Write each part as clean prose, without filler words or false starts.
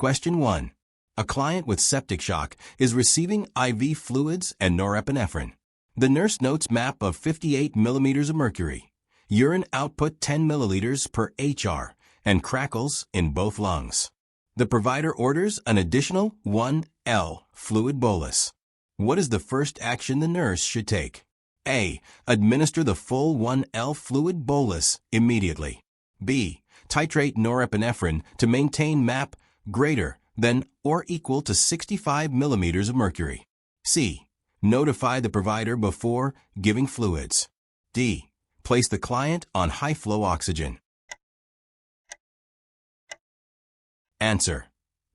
Question 1. A client with septic shock is receiving IV fluids and norepinephrine. The nurse notes MAP of 58 millimeters of mercury, urine output 10 milliliters per HR, and crackles in both lungs. The provider orders an additional 1L fluid bolus. What is the first action the nurse should take? A. Administer the full 1L fluid bolus immediately. B. Titrate norepinephrine to maintain MAP greater than or equal to 65 millimeters of mercury. C. Notify the provider before giving fluids. D. Place the client on high-flow oxygen. Answer.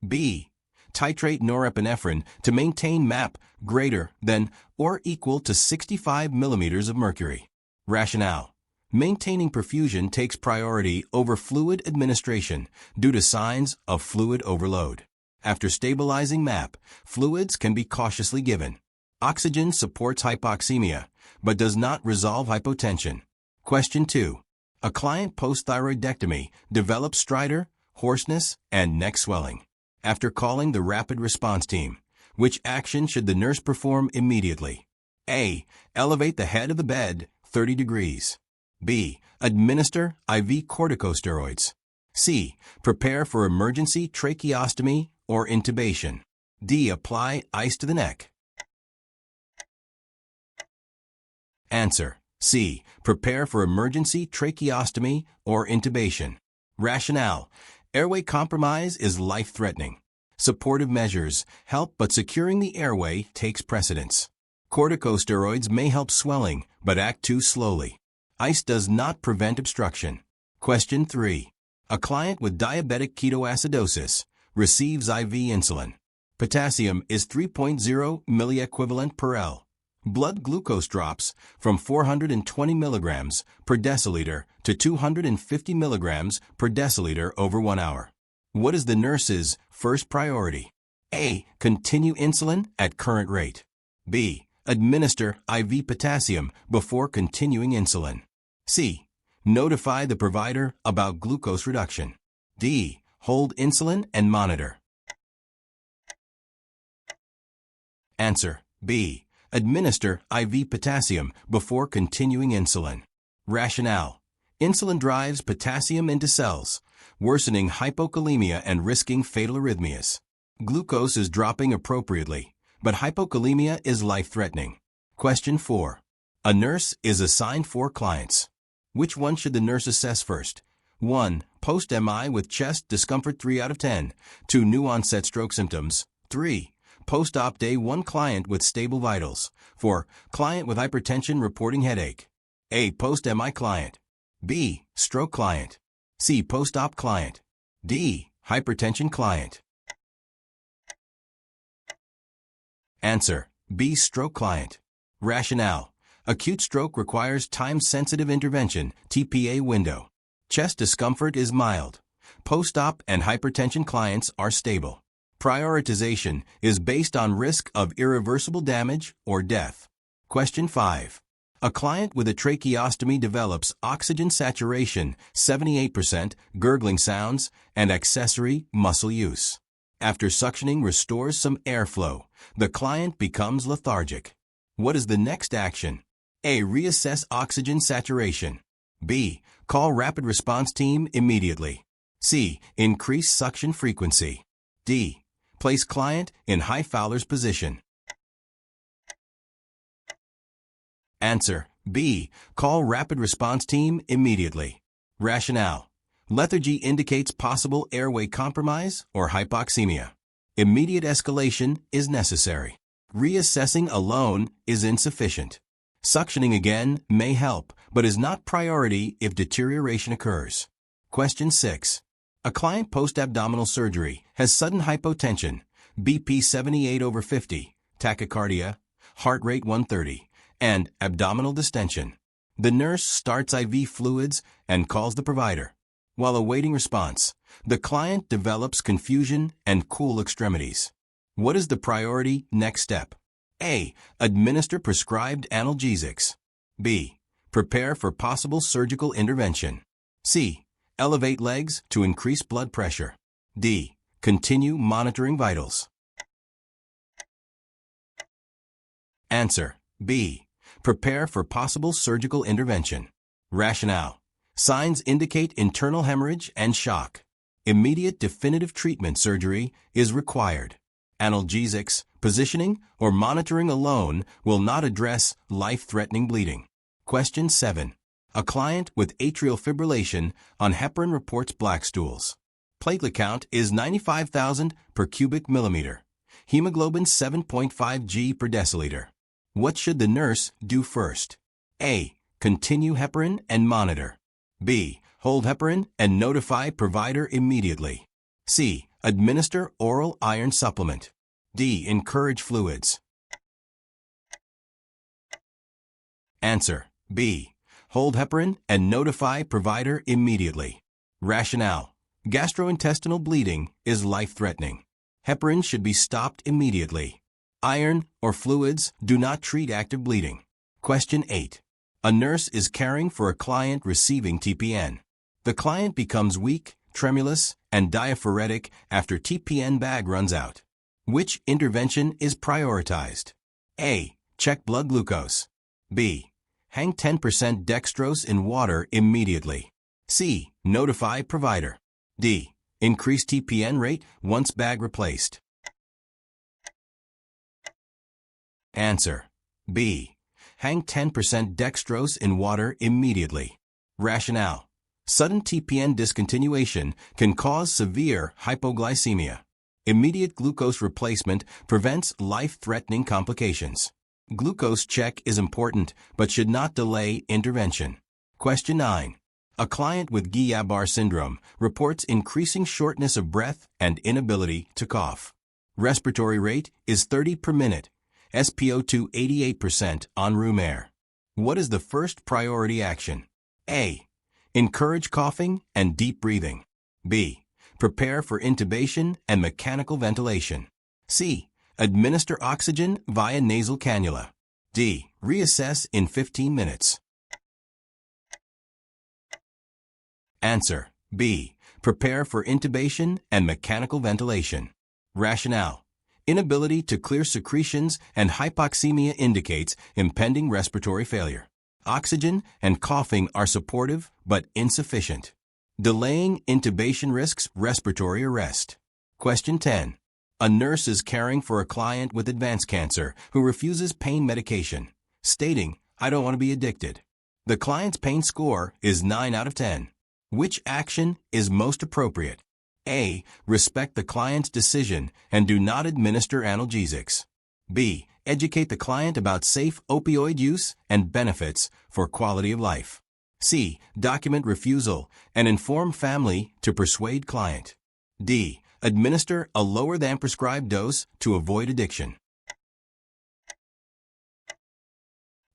B. Titrate norepinephrine to maintain MAP greater than or equal to 65 millimeters of mercury. Rationale. Maintaining perfusion takes priority over fluid administration due to signs of fluid overload. After stabilizing MAP, fluids can be cautiously given. Oxygen supports hypoxemia, but does not resolve hypotension. Question 2. A client post-thyroidectomy develops stridor, hoarseness, and neck swelling. After calling the rapid response team, which action should the nurse perform immediately? A. Elevate the head of the bed 30 degrees. B. Administer IV corticosteroids. C. Prepare for emergency tracheostomy or intubation. D. Apply ice to the neck. Answer. C. Prepare for emergency tracheostomy or intubation. Rationale. Airway compromise is life-threatening. Supportive measures help, but securing the airway takes precedence. Corticosteroids may help swelling, but act too slowly. Ice does not prevent obstruction. Question 3. A client with diabetic ketoacidosis receives IV insulin. Potassium is 3.0 milliequivalent per L. Blood glucose drops from 420 milligrams per deciliter to 250 milligrams per deciliter over 1 hour. What is the nurse's first priority? A. Continue insulin at current rate. B. Administer IV potassium before continuing insulin. C. Notify the provider about glucose reduction. D. Hold insulin and monitor. Answer. B. Administer IV potassium before continuing insulin. Rationale. Insulin drives potassium into cells, worsening hypokalemia and risking fatal arrhythmias. Glucose is dropping appropriately, but hypokalemia is life-threatening. Question 4. A nurse is assigned 4 clients. Which one should the nurse assess first? 1. Post-MI with chest discomfort 3 out of 10. 2. New onset stroke symptoms. 3. Post-op day 1 client with stable vitals. 4. Client with hypertension reporting headache. A. Post-MI client. B. Stroke client. C. Post-op client. D. Hypertension client. Answer. B. Stroke client. Rationale. Acute stroke requires time-sensitive intervention, TPA window. Chest discomfort is mild. Post-op and hypertension clients are stable. Prioritization is based on risk of irreversible damage or death. Question 5. A client with a tracheostomy develops oxygen saturation 78%, gurgling sounds, and accessory muscle use. After suctioning restores some airflow, the client becomes lethargic. What is the next action? A. Reassess oxygen saturation. B. Call rapid response team immediately. C. Increase suction frequency. D. Place client in high Fowler's position. Answer. B. Call rapid response team immediately. Rationale. Lethargy indicates possible airway compromise or hypoxemia. Immediate escalation is necessary. Reassessing alone is insufficient. Suctioning again may help, but is not priority if deterioration occurs. Question 6. A client post-abdominal surgery has sudden hypotension, BP 78/50, tachycardia, heart rate 130, and abdominal distension. The nurse starts IV fluids and calls the provider. While awaiting response, the client develops confusion and cool extremities. What is the priority next step? A. Administer prescribed analgesics. B. Prepare for possible surgical intervention. C. Elevate legs to increase blood pressure. D. Continue monitoring vitals. Answer: B. Prepare for possible surgical intervention. Rationale: signs indicate internal hemorrhage and shock. Immediate definitive treatment surgery is required. Analgesics, positioning, or monitoring alone will not address life-threatening bleeding. Question 7. A client with atrial fibrillation on heparin reports black stools. Platelet count is 95,000 per cubic millimeter. Hemoglobin 7.5 g per deciliter. What should the nurse do first? A. Continue heparin and monitor. B. Hold heparin and notify provider immediately. C. Administer oral iron supplement. D. Encourage fluids. Answer: B. Hold heparin and notify provider immediately. Rationale: gastrointestinal bleeding is life-threatening. Heparin should be stopped immediately. Iron or fluids do not treat active bleeding. Question 8. A nurse is caring for a client receiving TPN. The client becomes weak, tremulous, and diaphoretic after TPN bag runs out. Which intervention is prioritized? A. Check blood glucose. B. Hang 10% dextrose in water immediately. C. Notify provider. D. Increase TPN rate once bag replaced. Answer: B. Hang 10% dextrose in water immediately. Rationale: sudden TPN discontinuation can cause severe hypoglycemia. Immediate glucose replacement prevents life-threatening complications. Glucose check is important but should not delay intervention. Question 9. A client with Guillain-Barré syndrome reports increasing shortness of breath and inability to cough. Respiratory rate is 30 per minute. SpO2 88% on room air. What is the first priority action? A. Encourage coughing and deep breathing. B. Prepare for intubation and mechanical ventilation. C. Administer oxygen via nasal cannula. D. Reassess in 15 minutes. Answer: B. Prepare for intubation and mechanical ventilation. Rationale: inability to clear secretions and hypoxemia indicates impending respiratory failure. Oxygen and coughing are supportive but insufficient. Delaying intubation risks respiratory arrest. Question 10. A nurse is caring for a client with advanced cancer who refuses pain medication, stating, "I don't want to be addicted." The client's pain score is 9 out of 10. Which action is most appropriate? A. Respect the client's decision and do not administer analgesics. B. Educate the client about safe opioid use and benefits for quality of life. C. Document refusal and inform family to persuade client. D. Administer a lower than prescribed dose to avoid addiction.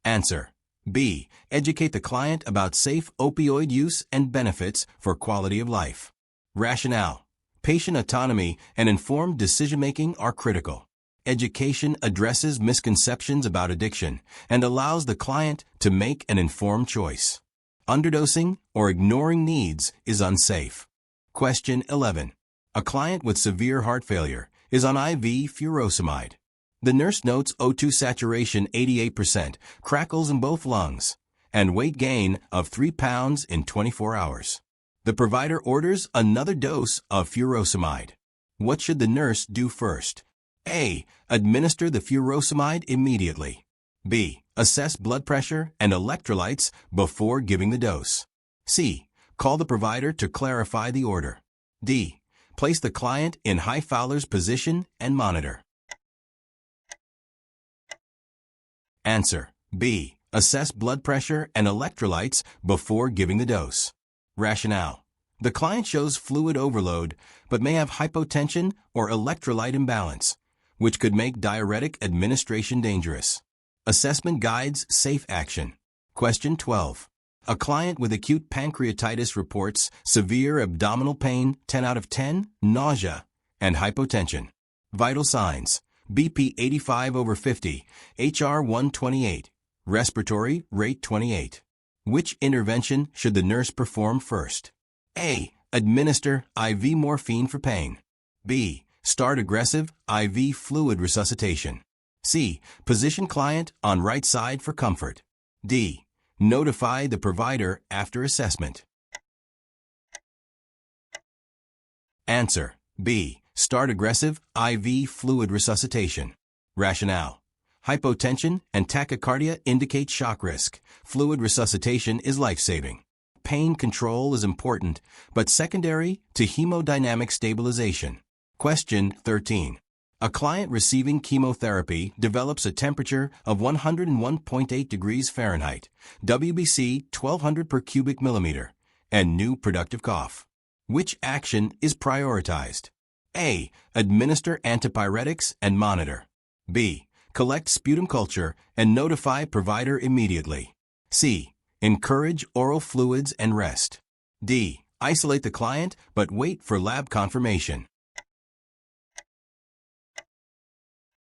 Answer: B. Educate the client about safe opioid use and benefits for quality of life. Rationale: patient autonomy and informed decision-making are critical. Education addresses misconceptions about addiction and allows the client to make an informed choice. Underdosing or ignoring needs is unsafe. Question 11. A client with severe heart failure is on IV furosemide. The nurse notes O2 saturation 88%, crackles in both lungs, and weight gain of 3 pounds in 24 hours. The provider orders another dose of furosemide. What should the nurse do first? A. Administer the furosemide immediately. B. Assess blood pressure and electrolytes before giving the dose. C. Call the provider to clarify the order. D. Place the client in high Fowler's position and monitor. Answer: B. Assess blood pressure and electrolytes before giving the dose. Rationale: the client shows fluid overload but may have hypotension or electrolyte imbalance, which could make diuretic administration dangerous. Assessment guides safe action. Question 12. A client with acute pancreatitis reports severe abdominal pain 10 out of 10, nausea, and hypotension. Vital signs: BP 85/50, HR 128, respiratory rate 28. Which intervention should the nurse perform first? A. Administer IV morphine for pain. B. Start aggressive IV fluid resuscitation. C. Position client on right side for comfort. D. Notify the provider after assessment. Answer: B. Start aggressive IV fluid resuscitation. Rationale: hypotension and tachycardia indicate shock risk. Fluid resuscitation is life-saving. Pain control is important, but secondary to hemodynamic stabilization. Question 13. A client receiving chemotherapy develops a temperature of 101.8 degrees Fahrenheit, WBC 1200 per cubic millimeter, and new productive cough. Which action is prioritized? A. Administer antipyretics and monitor. B. Collect sputum culture and notify provider immediately. C. Encourage oral fluids and rest. D. Isolate the client but wait for lab confirmation.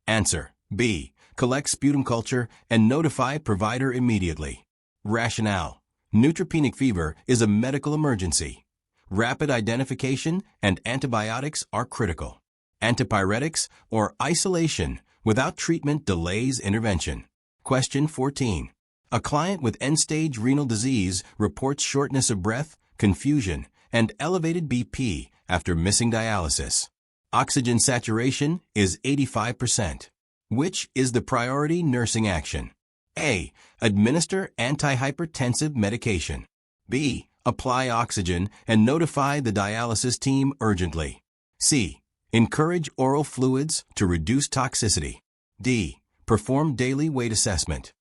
Answer: B. Collect sputum culture and notify provider immediately. Rationale: neutropenic fever is a medical emergency. Rapid identification and antibiotics are critical. Antipyretics or isolation without treatment delays intervention. Question 14. A client with end-stage renal disease reports shortness of breath, confusion, and elevated BP after missing dialysis. Oxygen saturation is 85%. Which is the priority nursing action? A. Administer antihypertensive medication. B. Apply oxygen and notify the dialysis team urgently. C. Encourage oral fluids to reduce toxicity. D. Perform daily weight assessment.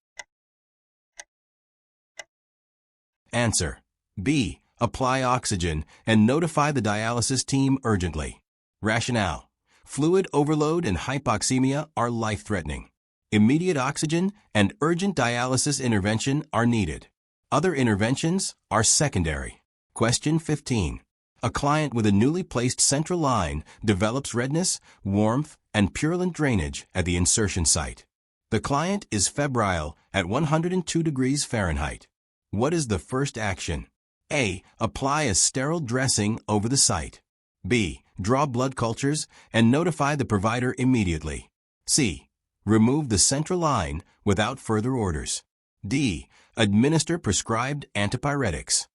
Answer: B. Apply oxygen and notify the dialysis team urgently. Rationale: fluid overload and hypoxemia are life-threatening. Immediate oxygen and urgent dialysis intervention are needed. Other interventions are secondary. Question 15. A client with a newly placed central line develops redness, warmth, and purulent drainage at the insertion site. The client is febrile at 102 degrees Fahrenheit. What is the first action? A. Apply a sterile dressing over the site. B. Draw blood cultures and notify the provider immediately. C. Remove the central line without further orders. D. Administer prescribed antipyretics.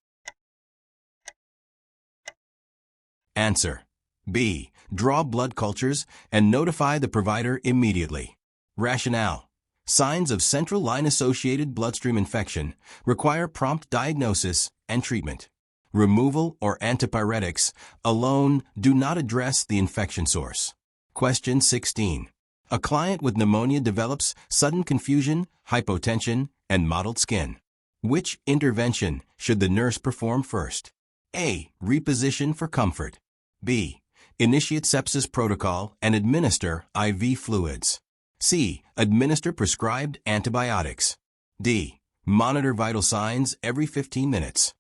Answer: B. Draw blood cultures and notify the provider immediately. Rationale: signs of central line-associated bloodstream infection require prompt diagnosis and treatment. Removal or antipyretics alone do not address the infection source. Question 16. A client with pneumonia develops sudden confusion, hypotension, and mottled skin. Which intervention should the nurse perform first? A. Reposition for comfort. B. Initiate sepsis protocol and administer IV fluids. C. Administer prescribed antibiotics. D. Monitor vital signs every 15 minutes.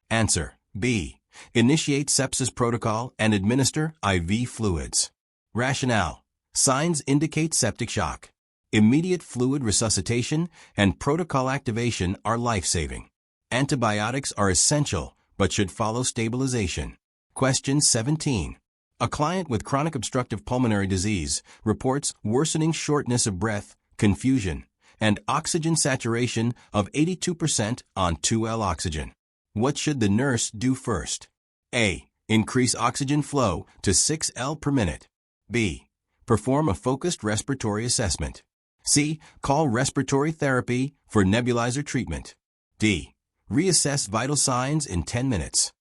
Answer: B. Initiate sepsis protocol and administer IV fluids. Rationale: signs indicate septic shock. Immediate fluid resuscitation and protocol activation are life-saving. Antibiotics are essential but should follow stabilization. Question 17. A client with chronic obstructive pulmonary disease reports worsening shortness of breath, confusion, and oxygen saturation of 82% on 2L oxygen. What should the nurse do first? A. Increase oxygen flow to 6L per minute. B. Perform a focused respiratory assessment. C. Call respiratory therapy for nebulizer treatment. D. Reassess vital signs in 10 minutes.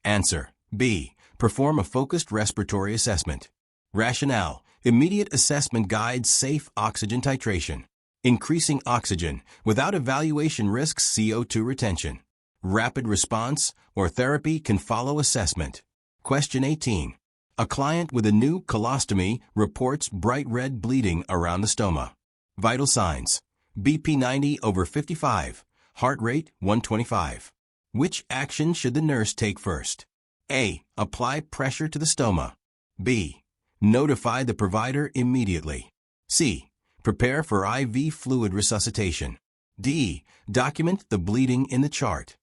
Answer: B. Perform a focused respiratory assessment. Rationale: immediate assessment guides safe oxygen titration. Increasing oxygen without evaluation risks CO2 retention. Rapid response or therapy can follow assessment. Question 18. A client with a new colostomy reports bright red bleeding around the stoma. Vital signs: BP 90 over 55, heart rate 125. Which action should the nurse take first? A. Apply pressure to the stoma. B. Notify the provider immediately. C. Prepare for IV fluid resuscitation. D. Document the bleeding in the chart.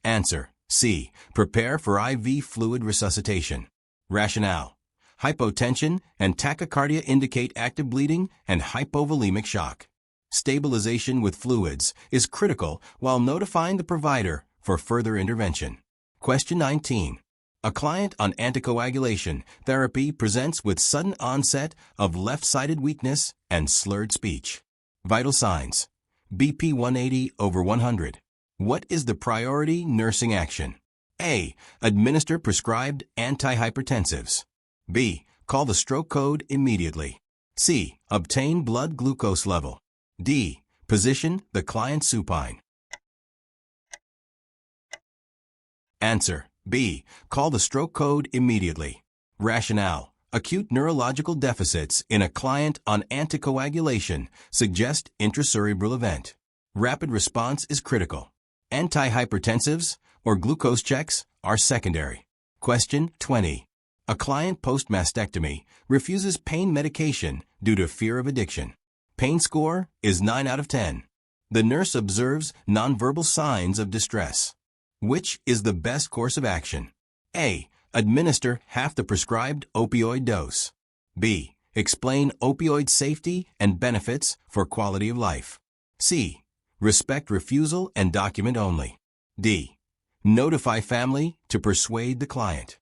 Answer: C. Prepare for IV fluid resuscitation. Rationale: hypotension and tachycardia indicate active bleeding and hypovolemic shock. Stabilization with fluids is critical while notifying the provider for further intervention. Question 19. A client on anticoagulation therapy presents with sudden onset of left-sided weakness and slurred speech. Vital signs: BP 180 over 100. What is the priority nursing action? A. Administer prescribed antihypertensives. B. Call the stroke code immediately. C. Obtain blood glucose level. D. Position the client supine. Answer: B. Call the stroke code immediately. Rationale: acute neurological deficits in a client on anticoagulation suggest intracerebral event. Rapid response is critical. Antihypertensives or glucose checks are secondary. Question 20. A client post-mastectomy refuses pain medication due to fear of addiction. Pain score is 9 out of 10. The nurse observes nonverbal signs of distress. Which is the best course of action? A. Administer half the prescribed opioid dose. B. Explain opioid safety and benefits for quality of life. C. Respect refusal and document only. D. Notify family to persuade the client.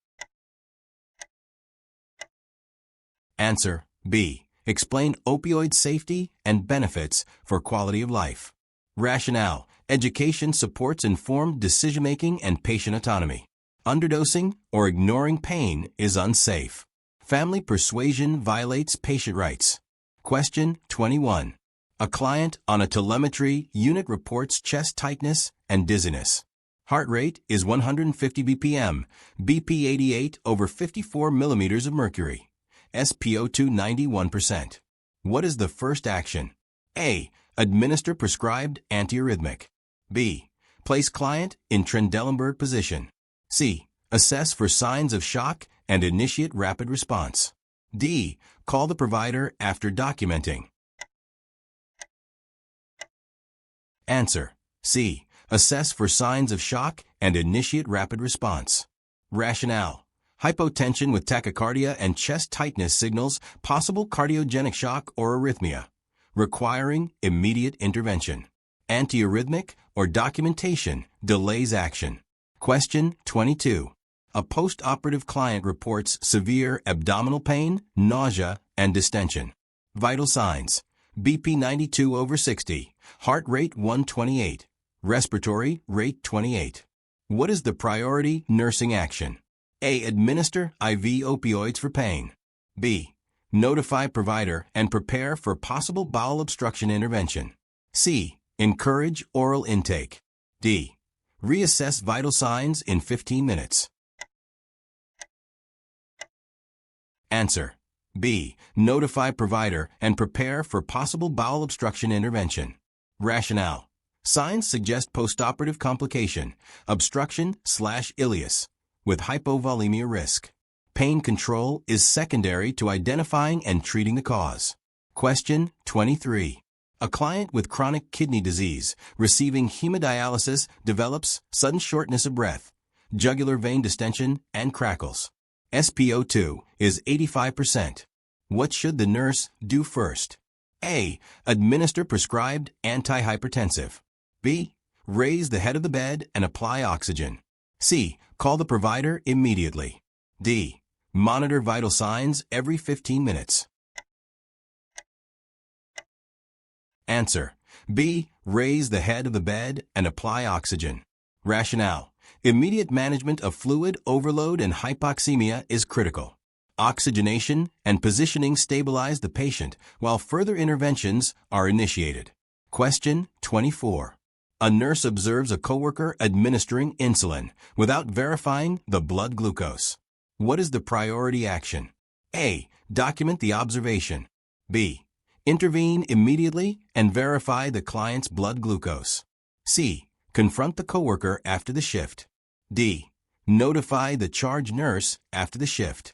Answer: B. Explain opioid safety and benefits for quality of life. Rationale: education supports informed decision-making and patient autonomy. Underdosing or ignoring pain is unsafe. Family persuasion violates patient rights. Question 21. A client on a telemetry unit reports chest tightness and dizziness. Heart rate is 150 BPM, BP 88 over 54 millimeters of mercury. SpO2 91%. What is the first action? A. Administer prescribed antiarrhythmic. B. Place client in Trendelenburg position. C. Assess for signs of shock and initiate rapid response. D. Call the provider after documenting. Answer: C. Assess for signs of shock and initiate rapid response. Rationale: hypotension with tachycardia and chest tightness signals possible cardiogenic shock or arrhythmia, requiring immediate intervention. Antiarrhythmic or documentation delays action. Question 22. A post-operative client reports severe abdominal pain, nausea, and distension. Vital signs: BP 92 over 60, heart rate 128, respiratory rate 28. What is the priority nursing action? A. Administer IV opioids for pain. B. Notify provider and prepare for possible bowel obstruction intervention. C. Encourage oral intake. D. Reassess vital signs in 15 minutes. Answer: B. Notify provider and prepare for possible bowel obstruction intervention. Rationale: signs suggest postoperative complication, obstruction/ileus, with hypovolemia risk. Pain control is secondary to identifying and treating the cause. Question 23. A client with chronic kidney disease receiving hemodialysis develops sudden shortness of breath, jugular vein distension, and crackles. SpO2 is 85%. What should the nurse do first? A. Administer prescribed antihypertensive. B. Raise the head of the bed and apply oxygen. C. Call the provider immediately. D. Monitor vital signs every 15 minutes. Answer: B. Raise the head of the bed and apply oxygen. Rationale: immediate management of fluid overload and hypoxemia is critical. Oxygenation and positioning stabilize the patient while further interventions are initiated. Question 24. A nurse observes a coworker administering insulin without verifying the blood glucose. What is the priority action? A. Document the observation. B. Intervene immediately and verify the client's blood glucose. C. Confront the coworker after the shift. D. Notify the charge nurse after the shift.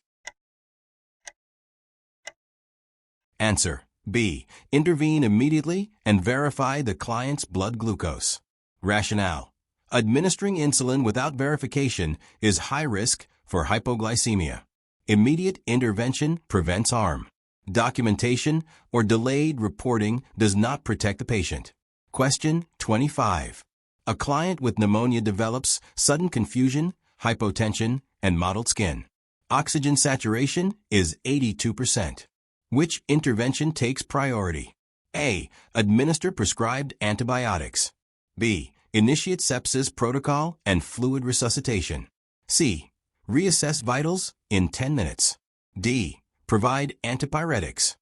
Answer: B. Intervene immediately and verify the client's blood glucose. Rationale: Administering insulin without verification is high risk for hypoglycemia. Immediate intervention prevents harm. Documentation or delayed reporting does not protect the patient. Question 25. A client with pneumonia develops sudden confusion, hypotension, and mottled skin. Oxygen saturation is 82%. Which intervention takes priority? A. Administer prescribed antibiotics. B. Initiate sepsis protocol and fluid resuscitation. C. Reassess vitals in 10 minutes. D. Provide antipyretics.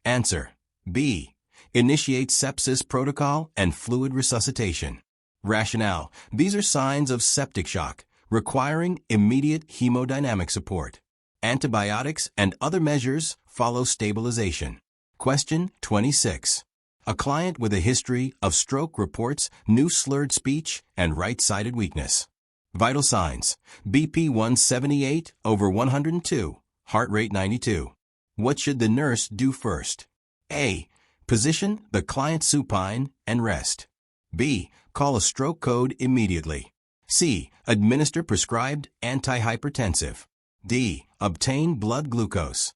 Answer. B. Initiate sepsis protocol and fluid resuscitation. Rationale. These are signs of septic shock, requiring immediate hemodynamic support. Antibiotics and other measures follow stabilization. Question 26. A client with a history of stroke reports new slurred speech and right-sided weakness. Vital signs: BP 178/102, heart rate 92. What should the nurse do first? A. Position the client supine and rest. B. Call a stroke code immediately. C. Administer prescribed antihypertensive. D. Obtain blood glucose.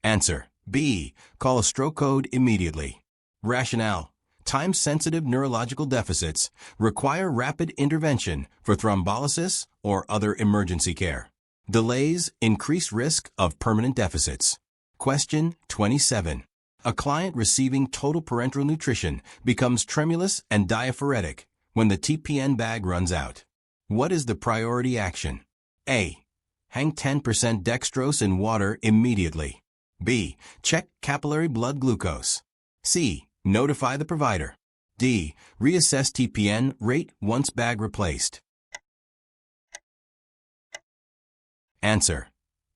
Answer. B. Call a stroke code immediately. Rationale. Time-sensitive neurological deficits require rapid intervention for thrombolysis or other emergency care. Delays increase risk of permanent deficits. Question 27. A client receiving total parenteral nutrition becomes tremulous and diaphoretic when the TPN bag runs out. What is the priority action? A. Hang 10% dextrose in water immediately. B. Check capillary blood glucose. C. Notify the provider. D. Reassess TPN rate once bag replaced. Answer.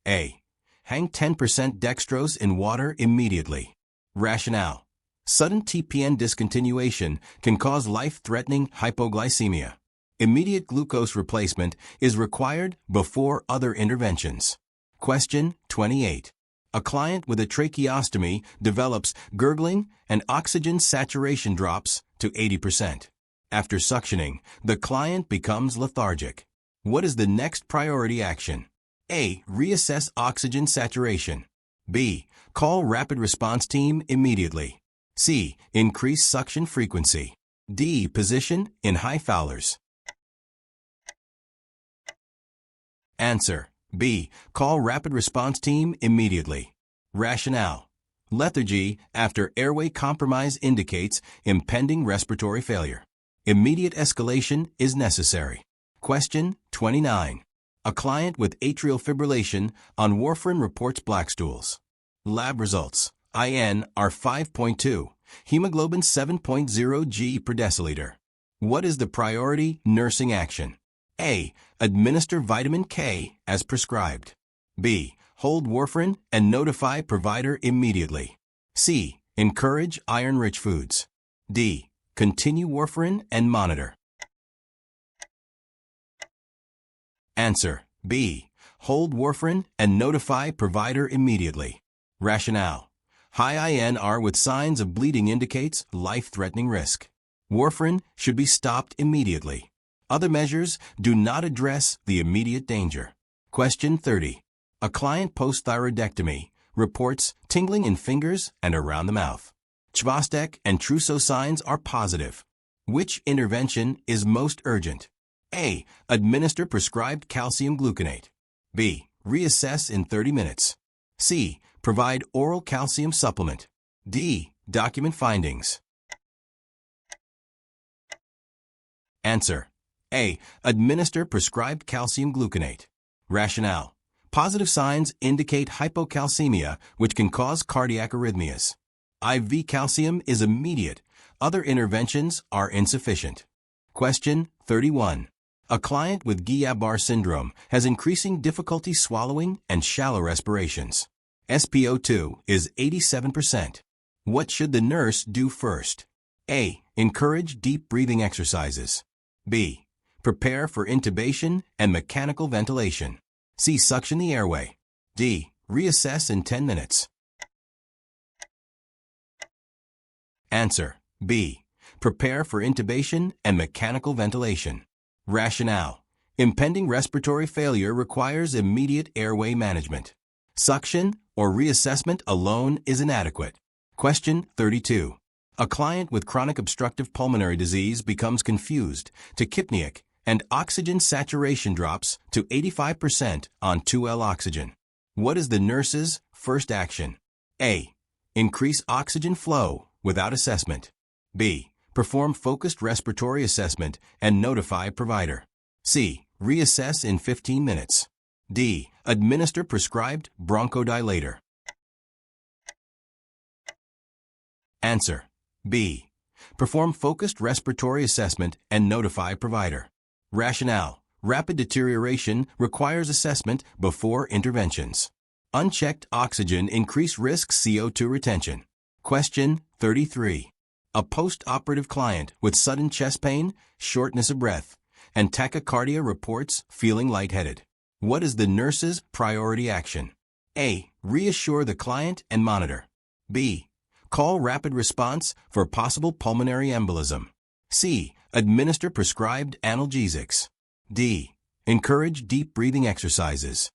A. Hang 10% dextrose in water immediately. Rationale. Sudden TPN discontinuation can cause life-threatening hypoglycemia. Immediate glucose replacement is required before other interventions. Question 28. A client with a tracheostomy develops gurgling and oxygen saturation drops to 80%. After suctioning, the client becomes lethargic. What is the next priority action? A. Reassess oxygen saturation. B. Call rapid response team immediately. C. Increase suction frequency. D. Position in high Fowlers. Answer. B. Call rapid response team immediately. Rationale. Lethargy after airway compromise indicates impending respiratory failure. Immediate escalation is necessary. Question 29. A client with atrial fibrillation on warfarin reports black stools. Lab results: IN are 5.2, hemoglobin 7.0 g per deciliter. What is the priority nursing action? A. Administer vitamin K as prescribed. B. Hold warfarin and notify provider immediately. C. Encourage iron-rich foods. D. Continue warfarin and monitor. Answer. B. Hold warfarin and notify provider immediately. Rationale. High INR with signs of bleeding indicates life-threatening risk. Warfarin should be stopped immediately. Other measures do not address the immediate danger. Question 30. A client post-thyroidectomy reports tingling in fingers and around the mouth. Chvostek and Trousseau signs are positive. Which intervention is most urgent? A. Administer prescribed calcium gluconate. B. Reassess in 30 minutes. C. Provide oral calcium supplement. D. Document findings. Answer. A. Administer prescribed calcium gluconate. Rationale. Positive signs indicate hypocalcemia, which can cause cardiac arrhythmias. IV calcium is immediate. Other interventions are insufficient. Question 31. A client with Guillain-Barré syndrome has increasing difficulty swallowing and shallow respirations. SpO2 is 87%. What should the nurse do first? A. Encourage deep breathing exercises. B. Prepare for intubation and mechanical ventilation. C. Suction the airway. D. Reassess in 10 minutes. Answer: B. Prepare for intubation and mechanical ventilation. Rationale: impending respiratory failure requires immediate airway management. Suction or reassessment alone is inadequate. Question 32. A client with chronic obstructive pulmonary disease becomes confused, tachypneic, and oxygen saturation drops to 85% on 2L oxygen. What is the nurse's first action? A. Increase oxygen flow without assessment. B. Perform focused respiratory assessment and notify provider. C. Reassess in 15 minutes. D. Administer prescribed bronchodilator. Answer: B. Perform focused respiratory assessment and notify provider. Rationale: rapid deterioration requires assessment before interventions. Unchecked oxygen increase risk CO2 retention. Question 33. A post-operative client with sudden chest pain, shortness of breath, and tachycardia reports feeling lightheaded. What is the nurse's priority action? A. Reassure the client and monitor. B. Call rapid response for possible pulmonary embolism. C. Administer prescribed analgesics. D. Encourage deep breathing exercises.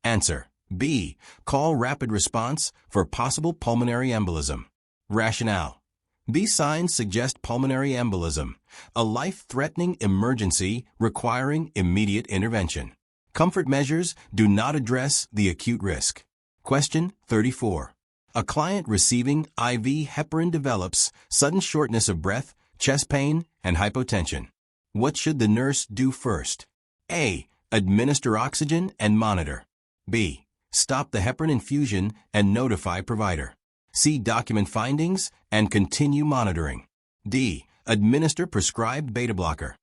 Answer: B. Call rapid response for possible pulmonary embolism. Rationale: these signs suggest pulmonary embolism, a life-threatening emergency requiring immediate intervention. Comfort measures do not address the acute risk. Question 34. A client receiving IV heparin develops sudden shortness of breath, chest pain, and hypotension. What should the nurse do first? A. Administer oxygen and monitor. B. Stop the heparin infusion and notify provider. C. Document findings and continue monitoring. D. Administer prescribed beta blocker.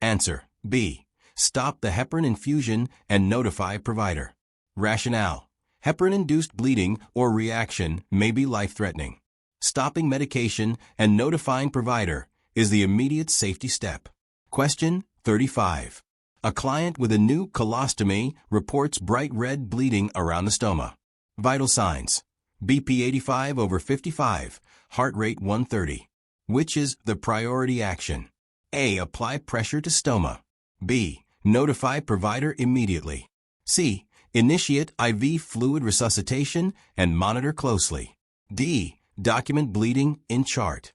Answer: B. Stop the heparin infusion and notify provider. Rationale: heparin-induced bleeding or reaction may be life-threatening. Stopping medication and notifying provider is the immediate safety step. Question 35. A client with a new colostomy reports bright red bleeding around the stoma. Vital signs: BP 85/55, heart rate 130. Which is the priority action? A. Apply pressure to stoma. B. Notify provider immediately. C. Initiate IV fluid resuscitation and monitor closely. D. Document bleeding in chart.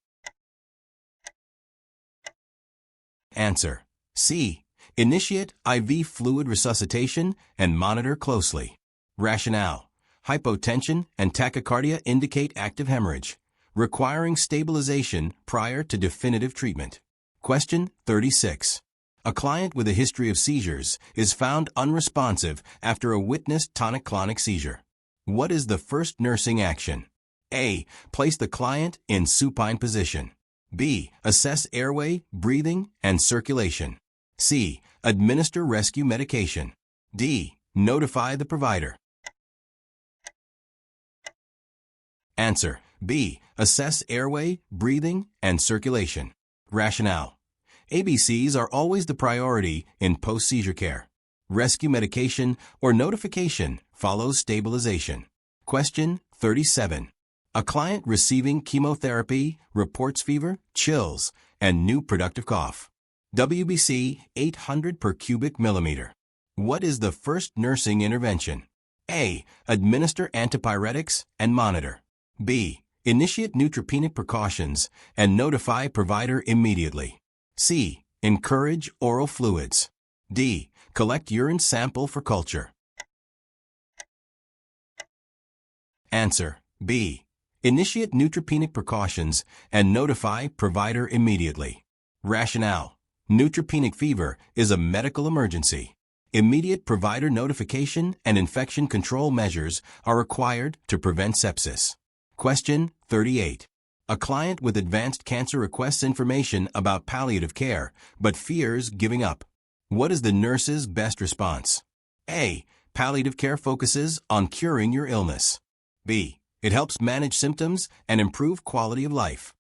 Answer: C. Initiate IV fluid resuscitation and monitor closely. Rationale: hypotension and tachycardia indicate active hemorrhage, requiring stabilization prior to definitive treatment. Question 36. A client with a history of seizures is found unresponsive after a witnessed tonic-clonic seizure. What is the first nursing action? A. Place the client in supine position. B. Assess airway, breathing, and circulation. C. Administer rescue medication. D. Notify the provider. Answer: B. Assess airway, breathing, and circulation. Rationale: ABCs are always the priority in post-seizure care. Rescue medication or notification follows stabilization. Question 37. A client receiving chemotherapy reports fever, chills, and new productive cough. WBC 800 per cubic millimeter. What is the first nursing intervention? A. Administer antipyretics and monitor. B. Initiate neutropenic precautions and notify provider immediately. C. Encourage oral fluids. D. Collect urine sample for culture. Answer: B. Initiate neutropenic precautions and notify provider immediately. Rationale: neutropenic fever is a medical emergency. Immediate provider notification and infection control measures are required to prevent sepsis. Question 38. A client with advanced cancer requests information about palliative care, but fears giving up. What is the nurse's best response? A. Palliative care focuses on curing your illness. B. It helps manage symptoms and improve quality of life.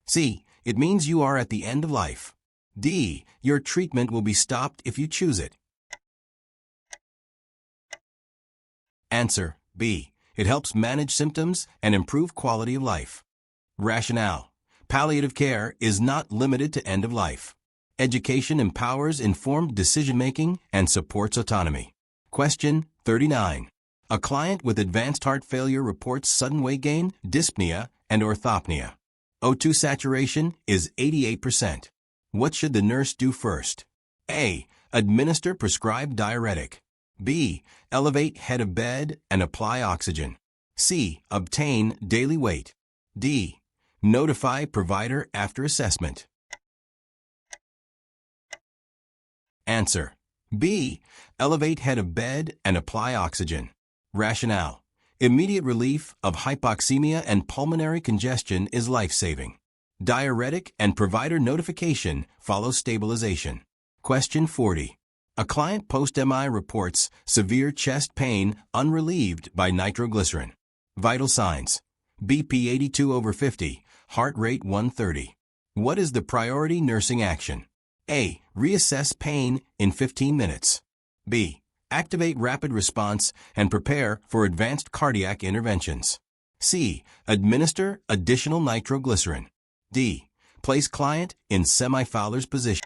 C. It means you are at the end of life. D. Your treatment will be stopped if you choose it. Answer B. It helps manage symptoms and improve quality of life. Rationale. Palliative care is not limited to end of life. Education empowers informed decision-making and supports autonomy. Question 39. A client with advanced heart failure reports sudden weight gain, dyspnea, and orthopnea. O2 saturation is 88%. What should the nurse do first? A. Administer prescribed diuretic. B. Elevate head of bed and apply oxygen. C. Obtain daily weight. D. Notify provider after assessment. Answer B. Elevate head of bed and apply oxygen. Rationale. Immediate relief of hypoxemia and pulmonary congestion is life-saving. Diuretic and provider notification follows stabilization. Question 40. A client post-MI reports severe chest pain unrelieved by nitroglycerin. Vital signs. BP 82/50, heart rate 130. What is the priority nursing action? A. Reassess pain in 15 minutes. B. Activate rapid response and prepare for advanced cardiac interventions. C. Administer additional nitroglycerin. D. Place client in semi-Fowler's position.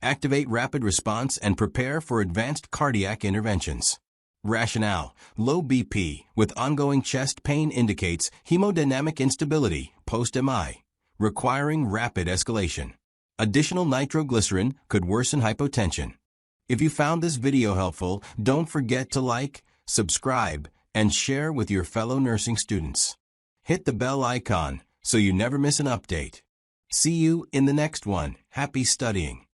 Activate rapid response and prepare for advanced cardiac interventions. Rationale. Low BP with ongoing chest pain indicates hemodynamic instability post-MI, requiring rapid escalation. Additional nitroglycerin could worsen hypotension. If you found this video helpful, don't forget to like, subscribe, and share with your fellow nursing students. Hit the bell icon so you never miss an update. See you in the next one. Happy studying.